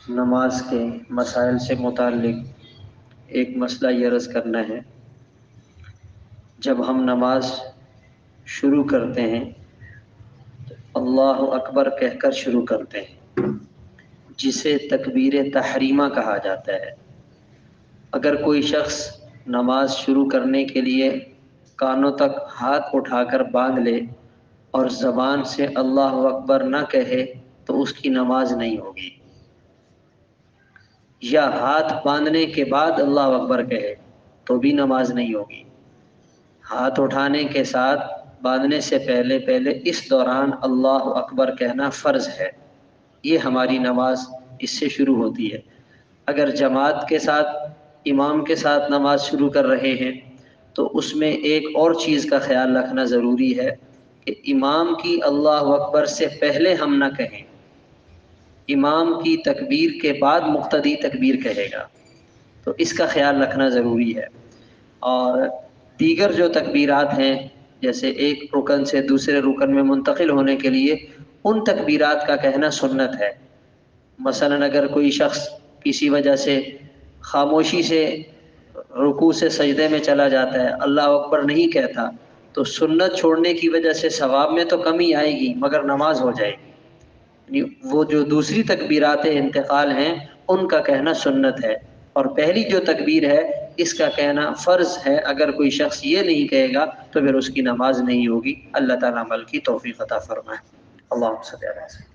نماز کے مسائل سے متعلق ایک مسئلہ یہ عرض کرنا ہے۔ جب ہم نماز شروع کرتے ہیں تو اللہ اکبر کہہ کر شروع کرتے ہیں، جسے تکبیر تحریمہ کہا جاتا ہے۔ اگر کوئی شخص نماز شروع کرنے کے لیے کانوں تک ہاتھ اٹھا کر باندھ لے اور زبان سے اللہ اکبر نہ کہے تو اس کی نماز نہیں ہوگی، یا ہاتھ باندھنے کے بعد اللہ اکبر کہے تو بھی نماز نہیں ہوگی۔ ہاتھ اٹھانے کے ساتھ باندھنے سے پہلے اس دوران اللہ اکبر کہنا فرض ہے، یہ ہماری نماز اس سے شروع ہوتی ہے۔ اگر جماعت کے ساتھ امام کے ساتھ نماز شروع کر رہے ہیں تو اس میں ایک اور چیز کا خیال رکھنا ضروری ہے کہ امام کی اللہ اکبر سے پہلے ہم نہ کہیں، امام کی تکبیر کے بعد مقتدی تکبیر کہے گا، تو اس کا خیال رکھنا ضروری ہے۔ اور دیگر جو تکبیرات ہیں، جیسے ایک رکن سے دوسرے رکن میں منتقل ہونے کے لیے ان تکبیرات کا کہنا سنت ہے۔ مثلا اگر کوئی شخص کسی وجہ سے خاموشی سے رکوع سے سجدے میں چلا جاتا ہے، اللہ اکبر نہیں کہتا، تو سنت چھوڑنے کی وجہ سے ثواب میں تو کمی آئے گی مگر نماز ہو جائے گی۔ یعنی وہ جو دوسری تکبیرات انتقال ہیں ان کا کہنا سنت ہے، اور پہلی جو تکبیر ہے اس کا کہنا فرض ہے۔ اگر کوئی شخص یہ نہیں کہے گا تو پھر اس کی نماز نہیں ہوگی۔ اللہ تعالیٰ عمل کی توفیق عطا فرمائے۔ اللہم صلی علی وسلم۔